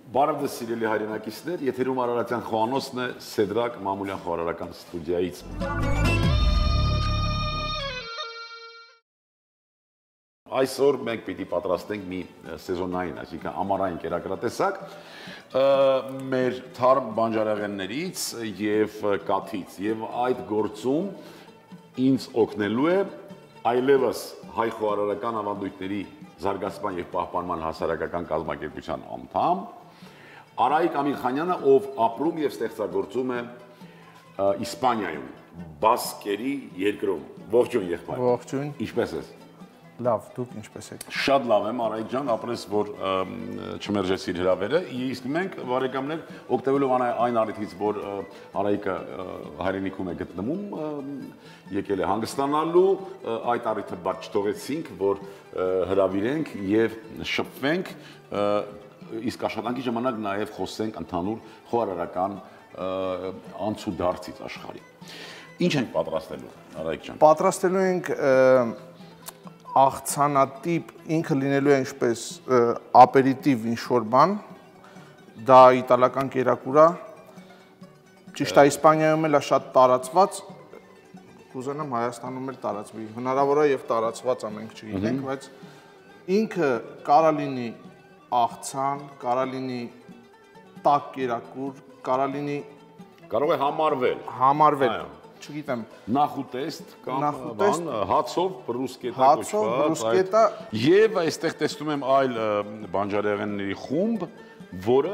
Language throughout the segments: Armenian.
Բարև ձեզ սիրելի հայրենակիցներ, եթերում Արարատյան Խոհանոցն է Սեդրակ Մամուլյան խոհարարական ստուդիայից։ Այսօր մենք պիտի պատրաստենք մի սեզոնային, այսինքն ամառային կերակրատեսակ մեր թարմ բանջարեղեններից եւ կաթից եւ այդ գործում ինձ օգնելու է այլևս հայ խոհարարական ավանդույթների զարգացման եւ պահպանման հասարակական կազմակերպության անդամ Արայիկ Ամիրխանյանը, ով ապրում եւ ստեղծագործում է Իսպանիայում, Բասկերի երկրում։ Ողջույն, եղբայր։ Ողջույն։ Ինչպե՞ս ես։ Լավ, դուք ինչպե՞ս եք։ Շատ լավ եմ, Արայիկ ջան, ապրես որ չմերժեցիր հրավերը։ Իսկ մենք բարեկամներ օգտվելով այն առիթից, որ Արայիկը հայրենիքում է գտնվում, եկել է հանգստանալու, այդ առիթը բաց չթողեցինք, որ հրավիրենք եւ շփվենք Իսկ աշխատանքի ժամանակ նաև խոսենք ընդհանուր խոհարարական անցուդարձից աշխարհի։ Ինչ ենք պատրաստելու, Արայիկ ջան։ Պատրաստելու ենք աղցանատիպ, ինքը լինելու է ինչպես ապերիտիվ ինչ-որ բան, դա իտալական կերակուր է, ճիշտ է Իսպանիայում էլ է շատ տարածված, կուզենամ Հայաստանում էլ տարածվի, հնարավոր է եւ տարածված է, մենք չգիտենք, բայց ինքը կարա լինի աղցան, կարա լինի տաք կերակուր, կարա լինի կարող է համարվել, չգիտեմ, նախուտեստ կամ բան, հացով, բրուսկետա կոչված, եւ այստեղ տեսնում եմ այլ բանջարեղենների խումբ, որը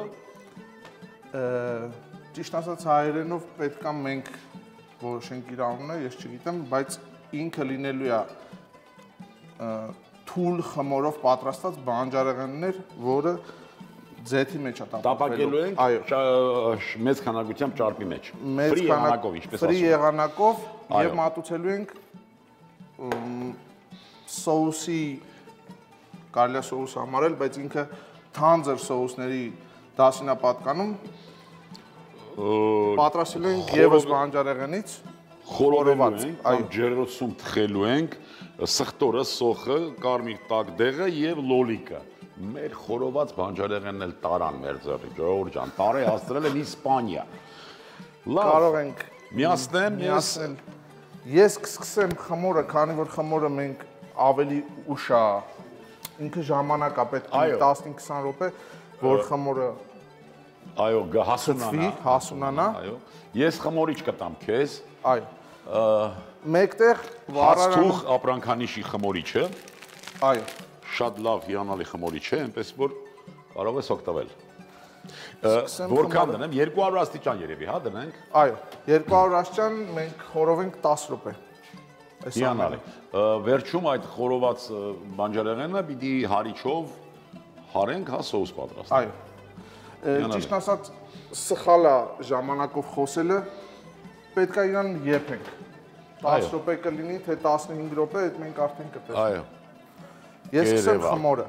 ճիշտ ասած հայերենով պետքա մենք որոշենք իր անունը, ես չգիտեմ, բայց ինքը լինելու է թույլ խմորով պատրաստված բանջարեղեններ, որը ձեթի մեջ է տապակելու ենք մեծ քանակությամբ ճարպի մեջ։ Ֆրի եղանակով, ինչպես ասում։ Ֆրի եղանակով եւ մատուցելու ենք սոուսի, կարելի է սոուս համարել, բայց ինքը թանձր սոուսների դասին է պատկանում։ Պատրաստելու ենք եւս բանջարեղենից, խորոված, այո, ջերոցում թխելու ենք սխտորը, սոխը, կարմիր տակդեղը եւ լոլիկը։ Մեր խորոված բանջարեղենն էլ տարան մեր ձեռի, Ժողովուրդ ջան, տարե հաստրել են Իսպանիա։ Լավ։ Կարող ենք միացնեմ, ես կսկսեմ խմորը, քանի որ խմորը մենք ավելի ուշ է, ինքը ժամանակ է պետք է 15-20 րոպե, որ խմորը այո, հասունանա։ Այո։ Ես խմորիչ կտամ քեզ։ Այո։ Մեկտեղ վարարան ապրանքանիշի խմորիչը։ Այո։ Շատ լավ հիանալի խմորիչ է, այնպես որ կարող ես օգտվել։ Որքան դնեմ, 200 աստիճան երևի, հա, դնենք։ Այո, 200 աստիճան մենք խորովենք 10 րոպե։ Հիանալի։ Վերջում այդ խորոված բանջարեղենը պիտի հարիչով հարենք, հա, սոուս պատրաստենք։ Այո։ Ճիշտ ասած, սխալ է ժամանակով խոսելը, պետք է իրան եփենք։ 10 րոպե կլինի, թե 15 րոպե, այդ մենք արդեն կտեսնենք։ Այո։ Ես սկսեմ խմորը։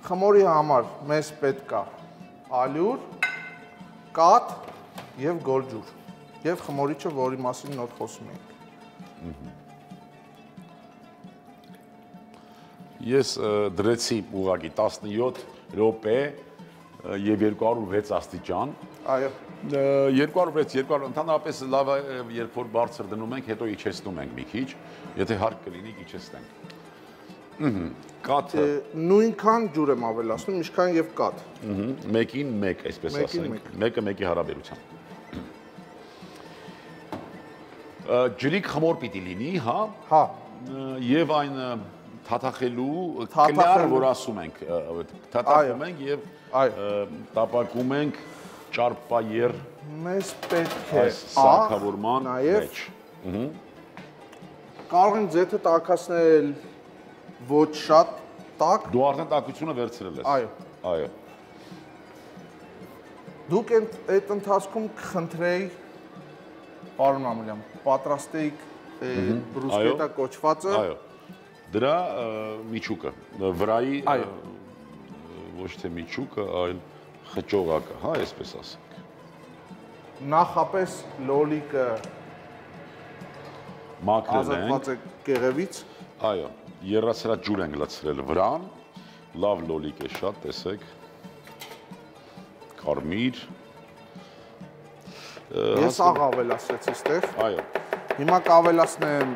Խմորի համար մեզ պետք է ալյուր, կաթ եւ գոլջուր։ Եվ խմորիչը, որի մասին նոր խոսում ենք։ Ես դրեցի ուղղակի 17 րոպե եւ 206 աստիճան։ Այո։ 206, ընդհանրապես լավ է, երբ որ բարձր դնում ենք, հետո իջեցնում ենք մի քիչ, եթե հարկ կլինի, իջեցնենք։ Կաթը նույնքան ջուր եմ ավելացնում, ինչքան եւ կաթ։ Մեկին մեկ, այսպես ասենք, մեկը մեկի հարաբերությամբ։ Ջրիկ խմոր պիտի լինի, հա։ Հա։ Եվ այն թաթախելու կլար, որ ասում ենք, թաթախում ենք եւ տապակում ենք ճարպայեր մեզ պետք է սարքավորման մեջ։ Կարող ենք ձեթը տաքացնել ոչ շատ տաք։ Դու արդեն տաքությունը վերցրել ես։ Այո։ Այո։ Դուք այդ ընթացքում կխնդրեի, պարոն Մամուլյան, պատրաստեիք բրուսկետա կոչվածը։ Այո։ Դրա միջուկը, վրայի ոչ թե միջուկը, այլ խճողակը, հա, այսպես ասենք։ Նախապես լոլիկը մաքրել ազատված է կեղևից։ Այո, եռացրած ջուր ենք լցրել վրան, լավ լոլիկ է շատ, տեսեք։ կարմիր։ Ես աղ ավելացրեցի ստեղ։ Այո։ Հիմա կավելացնեմ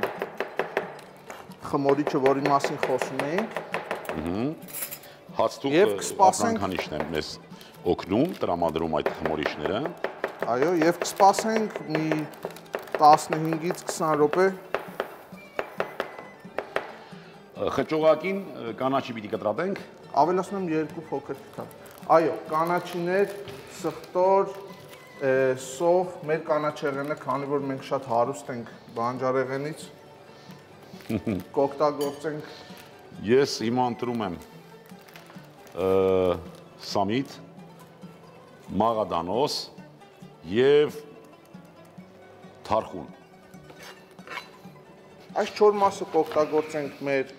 խմորիչը, որի մասին խոսում էինք։ Հացթուղթ ապրանքանիշն է մեզ օգնում, տրամադրում այդ խմորիչները։ Այո, եւ կսպասենք մի 15-ից 20 րոպե։ Խճողակին կանաչի պիտի կտրատենք։ Ավելացնում եմ 2 փոքր թիթան։ Այո, կանաչիներ, սխտոր, սով, մեր կանաչեղենը, քանի որ մենք շատ հարուստ ենք բանջարեղենից, կօգտագործենք։ Ես հիմա ընտրում եմ սամիտ, մաղադանոս եւ թարխուն։ Այս 4 մասը կօգտագործենք մեր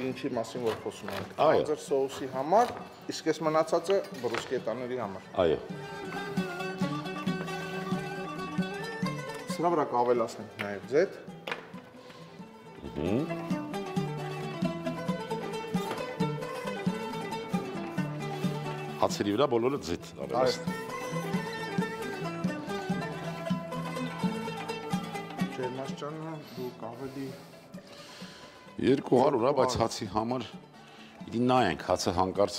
ինչի մասին որ խոսում ենք։ Անձր սոուսի համար, իսկ այս մնացածը բրուսկետաների համար։ Այո։ Սրա վրա կավելացնենք նաև ձեթ։ Հացերի վրա բոլորը ձիթ ավելացնենք։ Ջերմաստիճանը դու ավելի 200, բայց հացի համար պիտի նայենք, հացը հանկարծ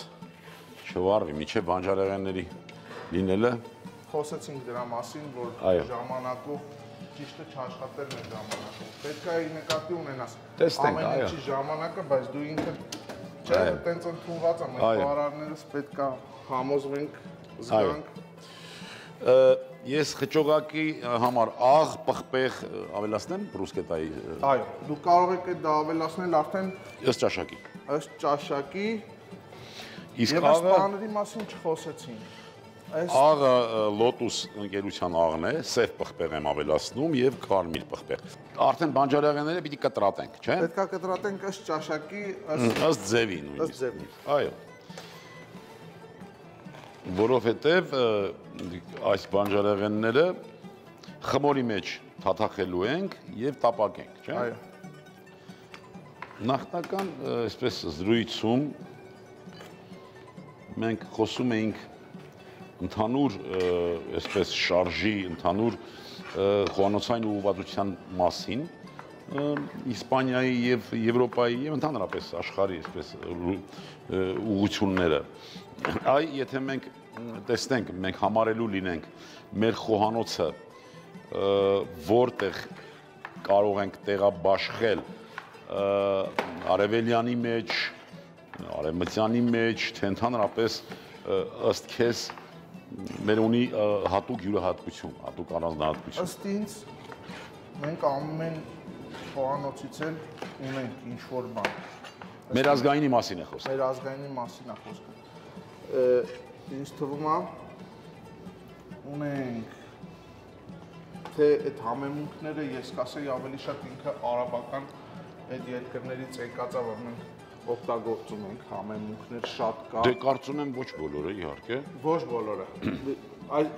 չվարվի, միջև բանջարեղենների լինելը։ Խոսեցինք դրա մասին, որ ժամանակով ճիշտը չաշխատել մեր ժամանակով։ Պետք է նկատի ունենաս ամեն ինչի ժամանակը, բայց դու ինքդ չէ, տենց ընդունված է, մեր խոհարարներս պետք է համոզվենք, զգանք։ Ես խճողակի համար աղ, պղպեղ ավելացնեմ բրուսկետայի։ Այո, դու կարող եք դա ավելացնել արդեն ըստ ճաշակի։ Ըստ ճաշակի։ Իսկ աղը բաների մասին չխոսեցինք։ Աղը Lotus ընկերության աղն է, սև պղպեղ եմ ավելացնում եւ կարմիր պղպեղ։ Արդեն բանջարեղենները պիտի կտրատենք, չէ՞։ Պետք է կտրատենք ըստ ճաշակի, ըստ ձևի նույնիսկ։ Ըստ ձևի։ Այո։ Որովհետև այս բանջարեղենները խմորի մեջ թաթախելու ենք եւ տապակենք, չէ՞։ Այո։ Նախնական այսպես զրույցում մենք խոսում էինք ընդհանուր այսպես շարժի, ընդհանուր խոհանոցային ուղղվածության մասին Իսպանիայի եւ Եվրոպայի եւ ընդհանրապես աշխարհի այսպես ուղղությունները։ Այ եթե մենք տեսնենք, մենք համարելու լինենք մեր խոհանոցը որտեղ կարող ենք տեղաբաշխել արևելյանի մեջ, արևմտյանի մեջ, թե ընդհանրապես ըստ քեզ մեր ունի հատուկ յուրահատկություն, հատուկ առանձնահատկություն։ Ըստ ինձ մենք ամեն խոհանոցից էլ ունենք ինչ-որ բան։ Մեր ազգայինի մասին է խոսքը։ Մեր ազգայինի մասին է խոսքը։ Ինձ թվում է ունենք թե այդ համեմունքները ես կասեի ավելի շատ ինքը արաբական այդ երկրներից եկած է, որ մենք օգտագործում ենք համեմունքներ շատ կա։ Դե կարծում եմ ոչ բոլորը իհարկե։ Ոչ բոլորը։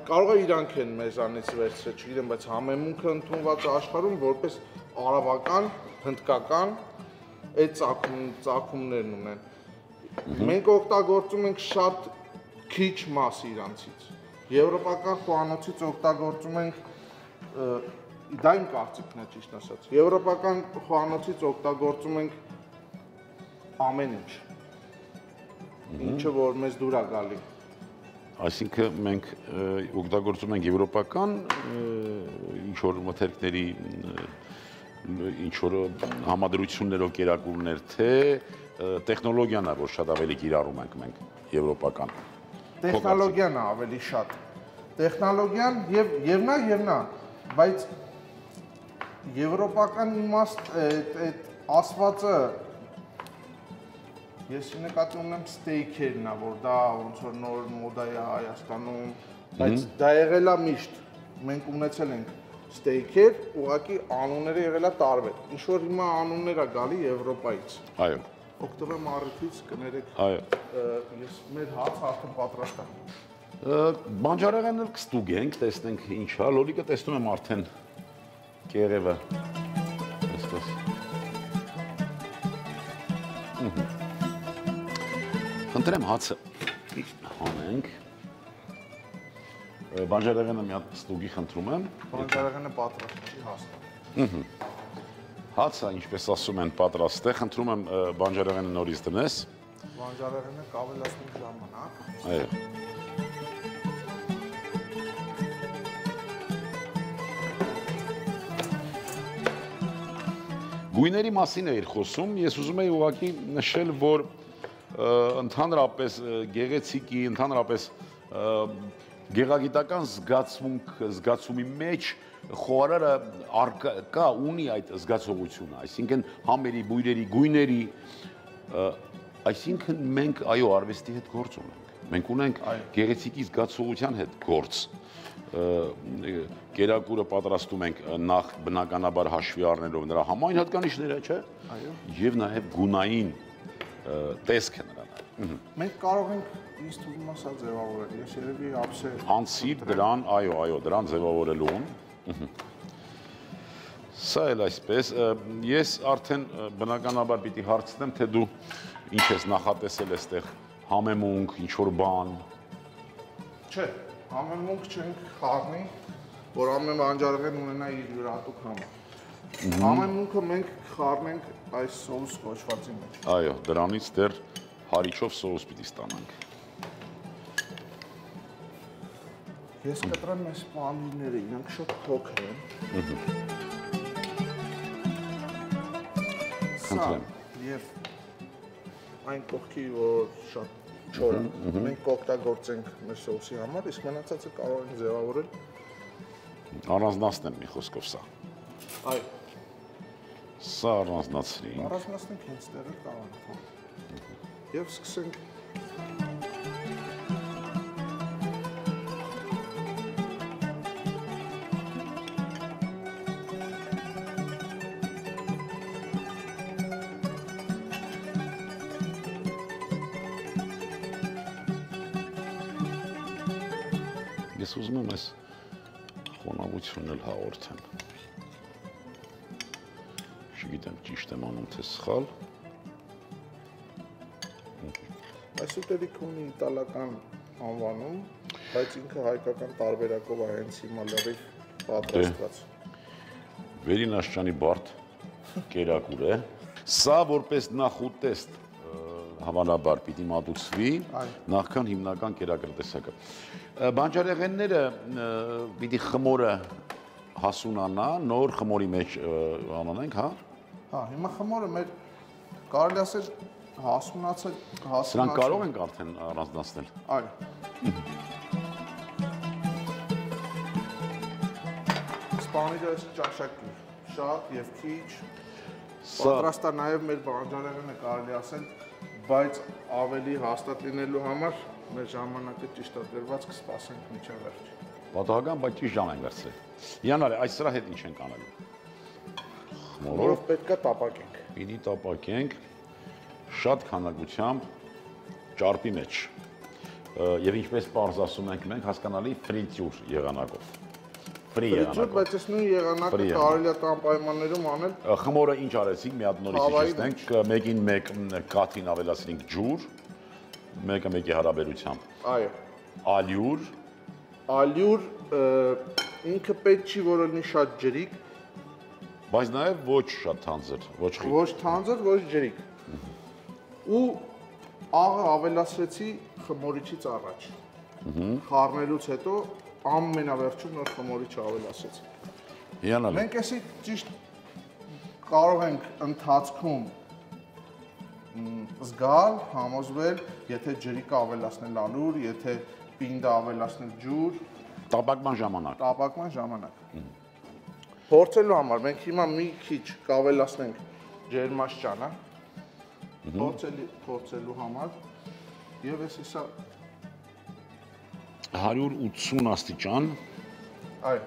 Կարող է իրանք են մեզանից վերցրել, չգիտեմ, բայց համեմունքը ընդունված է աշխարհում որպես արաբական, հնդկական այդ ծագումներն ունեն։ Մենք օգտագործում ենք շատ քիչ մաս իրանցից։ Եվրոպական խոհանոցից օգտագործում ենք դա իմ կարծիքն է ճիշտ ասած։ Եվրոպական խոհանոցից օգտագործում ենք ամեն ինչ, ինչը որ մեզ դուր է գալի։ Այսինքն մենք օգտագործում ենք եվրոպական ինչ-որ մթերքների, ինչ-որ համադրություններով կերակուրներ, թե տեխնոլոգիան է, որ շատ ավելի կիրառում ենք մենք եվրոպական։ Տեխնոլոգիան է ավելի շատ։ Տեխնոլոգիան եւ նա, բայց եվրոպական իմաստ այդ ասվածը ես նկատի ունեմ ստեյքերն է, որ դա ոնց որ նոր մոդա է Հայաստանում, բայց դա եղել է միշտ։ Մենք ունեցել ենք ստեյքեր, ուղղակի անունները եղել է տարբեր։ Ինչ որ հիմա անուններ է գալի Եվրոպայից։ Այո։ Օգտվեմ առիթից, կներեք։ Այո։ Ես մեր հաց արդեն պատրաստ է։ Բանջարեղենը կստուգենք, տեսնենք ինչ է, լոլիկը տեսնում եմ արդեն կեղևը։ Այսպես։ Խնդրեմ հացը հանենք։ Բանջարեղենը մի հատ ստուգի խնդրում եմ։ Բանջարեղենը պատրաստ չի հաստատ։ Հացը, ինչպես ասում են, պատրաստ է։ Խնդրում եմ բանջարեղենը նորից դնես։ Բանջարեղենը կավելացնենք ժամանակ։ Այո։ Գույների մասին էր խոսում, ես ուզում եի ուղղակի նշել, որ ընդհանրապես գեղեցիկի, ընդհանրապես գեղագիտական զգացումի մեջ խոհարարը կա ունի այդ զգացողությունը, այսինքն համերի, բույրերի, գույների, այսինքն մենք այո արվեստի հետ գործ ունենք, մենք ունենք գեղեցիկի զգացողության հետ գործ, կերակուրը պատրաստում ենք նախ բնականաբար հաշվի առնելով նրա համայն հատկանիշները, չէ՞, եւ նաեւ գունային տեսքը նրան։ Մենք կարող ենք ինձ թվում ասա ձևավորել, ես երևի ափսե անցիր դրան, այո, դրան ձևավորելուն։ Սա էլ այսպես, ես արդեն բնականաբար պիտի հարցնեմ, թե դու ինչ ես նախատեսել այստեղ համեմունք, ինչ որ բան։ Չէ, համեմունք չենք խառնի, որ ամեն բանջարեղեն ունենա իր յուրահատուկ համը։ Համեմունքը մենք խառնենք այս սոուս կոչվածի մեջ։ Այո, դրանից դեռ հարիչով սոուս պիտի ստանանք։ Ես կտրեմ այս պանիրները, իրանք շատ փոքր են։ Խնդրեմ։ Եվ այն կողքի, որ շատ չոր է, մենք կօգտագործենք մեր սոուսի համար, իսկ մնացածը կարող ենք ձևավորել։ Առանձնացնեմ մի խոսքով սա։ Այո։ Սա առանձնացրինք։ Առանձնացնենք հենց տեղը կարող ենք։ Եվ սկսենք Ես ուզում եմ այս խոնավությունն էլ հաղորդեմ։ Չգիտեմ ճիշտ եմ անում թե սխալ։ Այս ուտելիքը ունի իտալական անվանում, բայց ինքը հայկական տարբերակով է հենց հիմա լրիվ պատրաստված։ Վերինաշճանի բարդ կերակուր է։ Սա որպես նախուտեստ հավանաբար պիտի մատուցվի նախքան հիմնական կերակրտեսակը։ Բանջարեղենները պիտի խմորը հասունանա, նոր խմորի մեջ անանենք, հա։ Հա, հիմա խմորը մեր կարելի ասել հասունացել։ Սրանք կարող ենք արդեն առանձնացնել։ Այո։ Սպանիլը ճաշակի, շատ եւ քիչ։ Պատրաստա նաեւ մեր բանջարեղենը կարելի ասել, բայց ավելի հաստատ լինելու համար մեր ժամանակը ճիշտ է դրված, կսպասենք մինչև վերջ։ Պատահական, բայց ճիշտ ժամ ենք վերցրել։ Յանարե, այս սրա հետ ինչ ենք անելու։ Խմորով պետք է տապակենք։ Պիտի տապակենք շատ քանակությամբ ճարպի մեջ։ Եվ ինչպես պարզ ասում ենք մենք, հասկանալի ֆրիտյուր եղանակով։ Ֆրի եղանակով։ Բայց ես նույն եղանակը կարելի է տան պայմաններում անել։ Խմորը ինչ արեցինք, մի հատ նորից իջեցնենք, մեկին մեկ կաթին ավելացրինք ջուր, մեկը մեկի հարաբերությամբ։ Այո։ Ալյուր։ Ալյուր ինքը պետք չի որ լինի շատ ջրիկ, բայց նաև ոչ շատ թանձր, ոչ խիտ։ Ոչ թանձր, ոչ ջրիկ։ Ու աղը ավելացրեցի խմորիչից առաջ։ Խառնելուց հետո ամենավերջում նոր խմորիչը ավելացրեցի։ Հիանալի։ Մենք էսի ճիշտ կարող ենք ընթացքում զգալ, համոզվել, եթե ջրիկը ավելացնել ալյուր, եթե պինդը ավելացնել ջուր, Տապակման ժամանակ։ տապակման ժամանակ։ Փորձելու համար մենք հիմա մի քիչ կավելացնենք ջերմաստիճանը, փորձելու համար, եւ էսի սա 180 աստիճան։ Այո։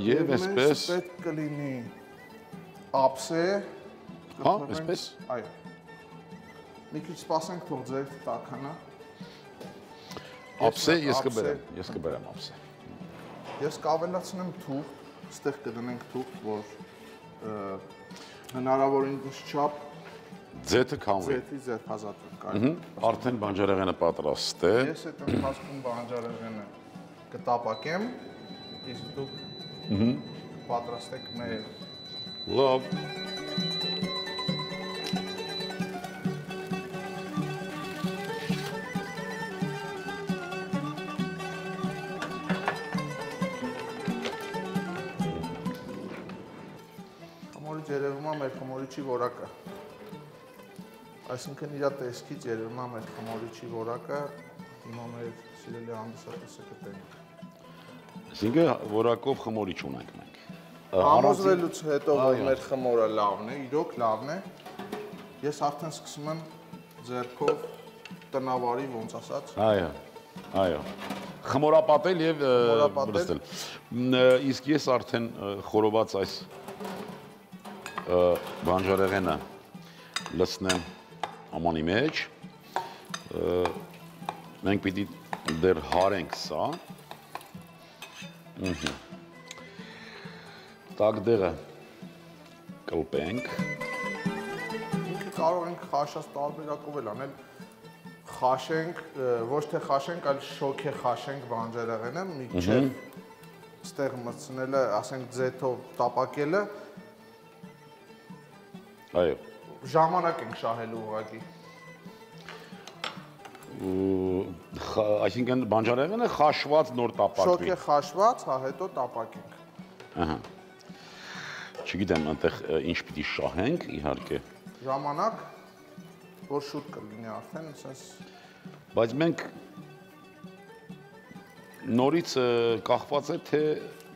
Եվ այսպես պետք կլինի ափսե։ Հա, այսպես։ Այո։ Մի քիչ սպասենք, թող ձեր տաքանա։ Ափսե ես կբերեմ ափսե։ Ես կավելացնեմ թուղթ, այստեղ կդնենք թուղթ, որ հնարավորինս չափ ձեթը քամվի։ ձեթի ձերբազատվենք, այո։ Արդեն բանջարեղենը պատրաստ է։ Ես այդ ընթացքում բանջարեղենը կտապակեմ, իսկ դուք պատրաստեք մեր Լավ։ խմորից երևում է մեր խմորիչի որակը։ Այսինքն իր տեսքից երևում է մեր խմորիչի որակը, հիմա մեր սիրելի հանդիսատեսը կտենք։ Այսինքն որակով խմորիչ ունենք մենք։ Համոզվելուց հետո որ մեր խմորը լավն է, իրոք լավն է, ես արդեն սկսում եմ ձեռքով տնավարի ոնց ասած։ Այո, այո։ Խմորապատել եւ բրստել։ Իսկ ես արդեն խորոված այս բանջարեղենը լցնեմ ամանի մեջ։ Մենք պիտի դեռ հարենք սա։ Տակդեղը կլպենք։ Ինքը կարող ենք խաշած տարբերակով էլ անել, խաշենք, ոչ թե խաշենք, այլ շոքե խաշենք բանջարեղենը, մինչև ստեղ մտցնելը, ասենք ձեթով տապակելը, Այո։ ժամանակ ենք շահելու ուղղակի։ Այսինքն բանջարեղենը խաշված նոր տապակվի։ Շոքե խաշված, հա հետո տապակենք։ Ահա։ Չգիտեմ, այնտեղ ինչ պիտի շահենք, իհարկե։ Ժամանակ, որ շուտ կլինի արդեն, ասես։ Բայց մենք նորից կախված է, թե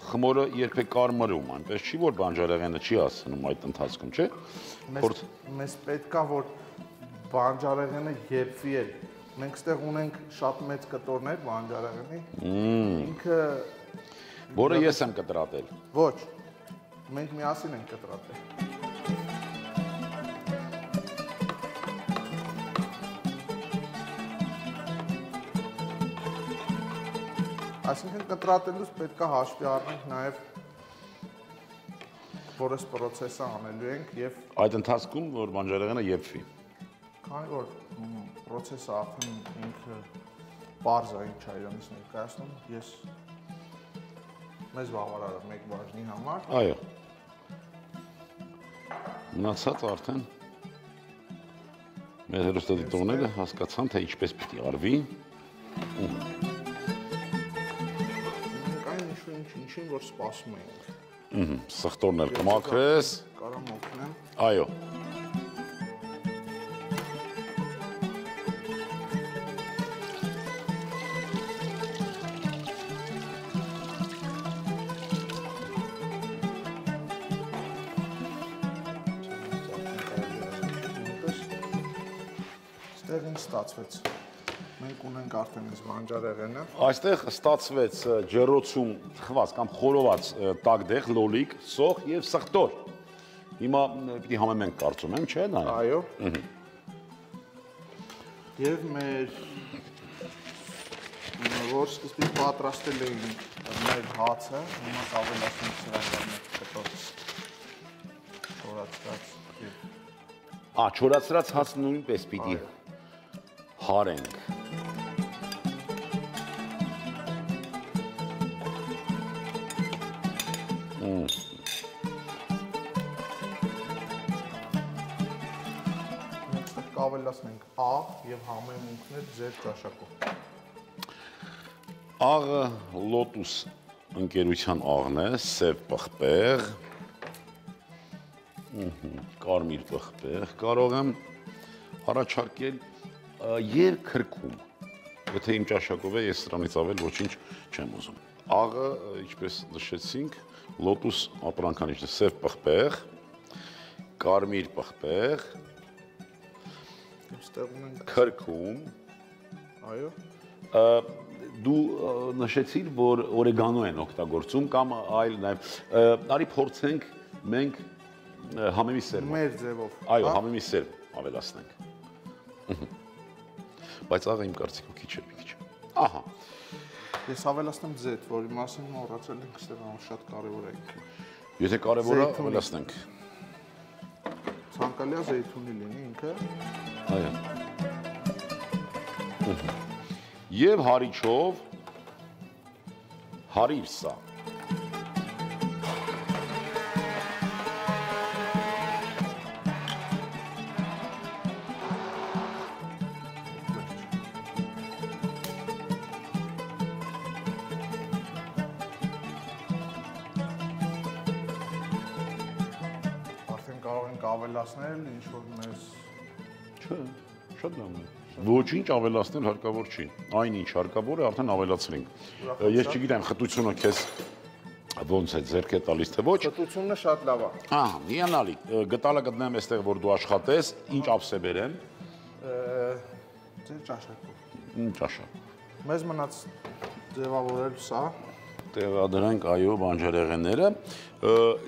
խմորը երբեք կարմրում, այնպես չի, որ բանջարեղենը չի հասնում այդ ընթացքում, չէ՞։ Մեզ պետք է, որ բանջարեղենը եփվի էլ։ Մենք ստեղ ունենք շատ մեծ կտորներ բանջարեղենի։ Ինքը որը ես եմ կտրատել։ Ոչ։ Մենք միասին ենք կտրատել։ Այսինքն կտրատելուց պետք է հաշվի առնենք նաև որ այս process-ը անելու ենք եւ այդ ընթացքում որ բանջարեղենը եփվի։ Քանի որ process-ը արդեն ինքը բարձ է ինչ է իրանից ներկայացնում, ես մեզ բավարար է մեկ բաժնի համար։ Այո։ Մնացած արդեն մեր հեռուստադիտողները հասկացան, թե ինչպես պիտի արվի։ Մենք այն ինչին որ սպասում ենք։ Սխտորն էլ կմաքրես։ Կարամ օգնեմ։ Այո։ Ստեղ ինչ ստացվեց։ Մենք ունենք արդեն այս բանջարեղենը։ Այստեղ ստացվեց ջեռոցում թխված կամ խորոված տակդեղ, լոլիկ, սոխ եւ սխտոր։ Հիմա պիտի համեմենք կարծում եմ, չէ՞ նա։ Այո։ Եվ մեր որ սկզբից պատրաստել էինք մեր հացը, հիմա ավելացնենք սրան մեր կտոր չորացած եւ չորացրած հացն նույնպես պիտի հարենք։ Կավելացնենք աղ եւ համեմունքներ ձեր ճաշակով։ Աղը Lotus ընկերության աղն է, սև պղպեղ, կարմիր պղպեղ կարող եմ առաջարկել եւ քրքում։ Եթե իմ ճաշակով է, ես սրանից ավել ոչինչ չեմ ուզում։ Աղը, ինչպես նշեցինք, Lotus ապրանքանիշն է, սև պղպեղ, կարմիր պղպեղ, քրքում, այո, դու նշեցիր, որ օրեգանո են օգտագործում կամ այլ նաև, արի փորձենք մենք համեմի սերմ։ Մեր ձևով։ Այո, համեմի սերմ ավելացնենք։ Բայց աղը իմ կարծիքով քիչ է, մի քիչ։ Ահա։ Ես ավելացնեմ ձեթ, որի մասին մոռացել ենք, ստեղ շատ կարևոր է ինքը։ Եթե կարևոր է, ավելացնենք։ ցանկալի է զեյթունի լինի ինքը։ Այո։ Եվ հարիչով հարիր սա։ Ավելացնել ինչ որ մեզ Չէ, շատ լավ է։ Ոչինչ ավելացնել հարկավոր չի։ Այն ինչ հարկավոր է, արդեն ավելացրինք։ Ես չգիտեմ, խտությունը քեզ ոնց է ձեռք է տալիս թե ոչ։ Խտությունը շատ լավ է։ Ահա, հիանալի։ Գտալը գտնեմ այստեղ, որ դու աշխատես, ինչ ափսե բերեմ։ Ձեր ճաշակով։ Ճաշակ։ Մեզ մնաց ձևավորել սա։ Տեղադրենք այո բանջարեղենները։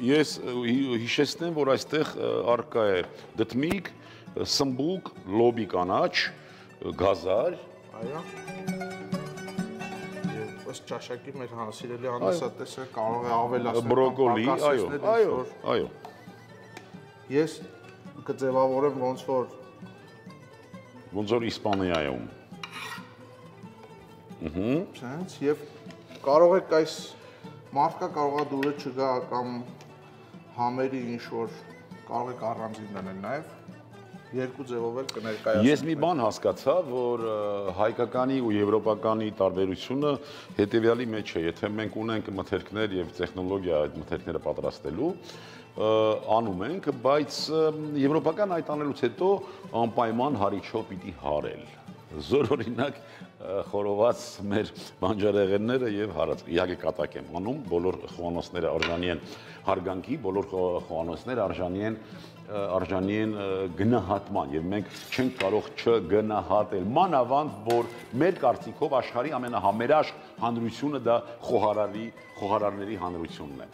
Ես հիշեցնեմ, որ այստեղ արկա է դդմիկ, սմբուկ, լոբի կանաչ, գազար։ Այո։ Եվ ըստ ճաշակի մեր սիրելի հանդիսատեսը կարող է ավելացնել բրոկոլի, այո։ Ես կձևավորեմ ոնց որ Իսպանիայում։ Սենց եւ կարող եք այս մարդկա կարող է դուրը չգա կամ համերի ինչ որ կարող եք առանձին դնել նաև երկու ձևով էլ կներկայացնենք։ Ես մի բան հասկացա, որ հայկականի ու եվրոպականի տարբերությունը հետեւյալի մեջ է, եթե մենք ունենք մթերքներ եւ տեխնոլոգիա այդ մթերքները պատրաստելու անում ենք, բայց եվրոպական այդ անելուց հետո անպայման հարիչով պիտի հարել։ Զորօրինակ խորոված մեր բանջարեղենները եւ հարած։ Իհարկե կատակ եմ անում, բոլոր խոհանոցները արժանի են հարգանքի, բոլոր խոհանոցները արժանի են գնահատման եւ մենք չենք կարող չգնահատել։ Մանավանդ որ մեր կարծիքով աշխարհի ամենահամերաշխ հանրությունը դա խոհարարների հանրությունն է։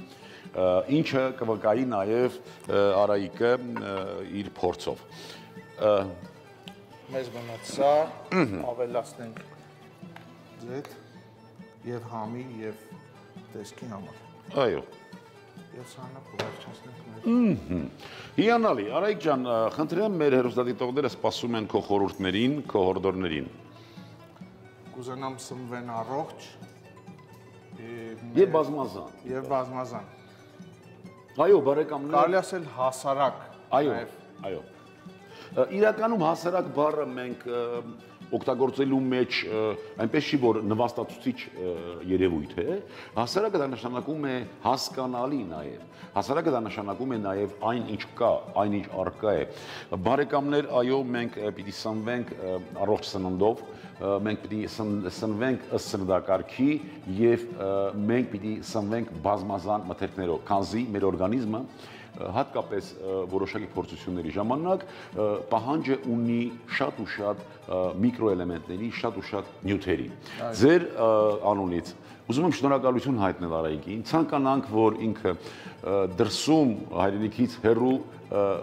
Ինչը կվկայի նաեւ Արայիկը իր փորձով։ Մեզ մնաց սա, ավելացնենք ձեթ եւ համի եւ տեսքի համար։ Այո։ Եվ սանը կվերջացնենք մեր։ Հիանալի, Արայիկ ջան, խնդրեմ մեր հեռուստադիտողները սպասում են քո խորհուրդներին, քո հորդորներին։ Կուզենամ սնվեն առողջ եւ բազմազան։ Եվ բազմազան։ Այո, բարեկամներ։ Կարելի ասել հասարակ։ Այո։ Իրականում հասարակ բառը մենք օգտագործելու մեջ այնպես չի որ նվաստացուցիչ երևույթ է, հասարակը դա նշանակում է հասկանալի նաև, հասարակը դա նշանակում է նաև այն ինչ կա, այն ինչ առկա է։ Բարեկամներ, այո, մենք պիտի սնվենք առողջ սննդով, մենք պիտի սնվենք ըստ սննդակարգի եւ մենք պիտի սնվենք բազմազան մթերքներով, քանզի մեր օրգանիզմը հատկապես որոշակի փորձությունների ժամանակ պահանջը ունի շատ ու շատ միկրոէլեմենտների, շատ ու շատ նյութերի։ Ձեր անունից ուզում եմ շնորհակալություն հայտնել Արայիկին, ցանկանանք, որ ինքը դրսում հայրենիքից հեռու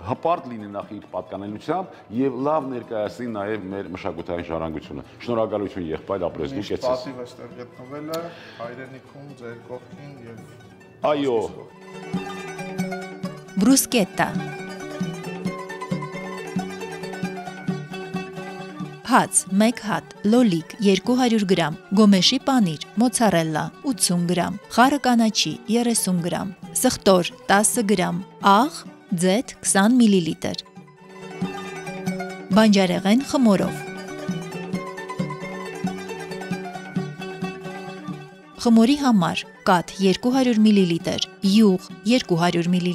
հպարտ լինի նախ իր պատկանելությամբ եւ լավ ներկայացնի նաեւ մեր մշակութային ժառանգությունը։ Շնորհակալություն եղբայր, ապրես դուք էցես։ Պատիվ այստեղ գտնվելը հայրենիքում ձեր կողքին եւ այո։ Բրուսկետա Հաց 1 հատ, լոլիկ 200 գրամ, գոմեշի պանիր, մոցարելլա 80 գրամ, խառը կանաչի 30 գրամ, սխտոր 10 գրամ, աղ, ձեթ 20 մլ, բանջարեղեն խմորով, խմորի համար կաթ 200 մլ, յուղ 200 մլ,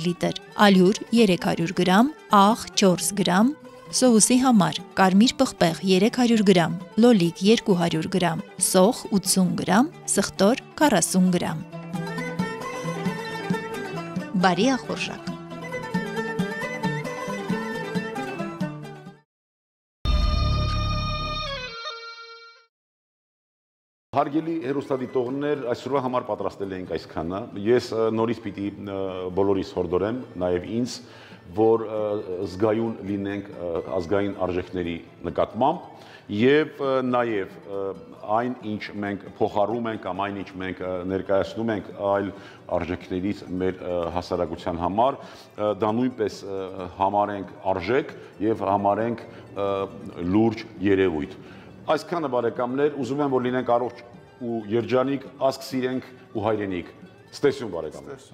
ալյուր 300 գրամ, աղ 4 գրամ, սոուսի համար կարմիր պղպեղ 300 գրամ, լոլիկ 200 գրամ, սոխ 80 գրամ, սխտոր 40 գրամ։ Բարի ախորժակ։ Հարգելի հեռուստադիտողներ, այսօրվա համար պատրաստել ենք այսքանը։ Ես նորից պիտի բոլորիս հորդորեմ, նաև ինձ որ զգայուն լինենք ազգային արժեքների նկատմամբ եւ նաեւ այն ինչ մենք փոխառում ենք կամ այն ինչ մենք ներկայացնում ենք այլ արժեքներից մեր հասարակության համար դա նույնպես համարենք արժեք եւ համարենք լուրջ երևույթ այսքանը բարեկամներ ուզում եմ որ լինենք առողջ ու երջանիկ ազգ սիրենք ու հայրենիք ստեսյուն բարեկամներ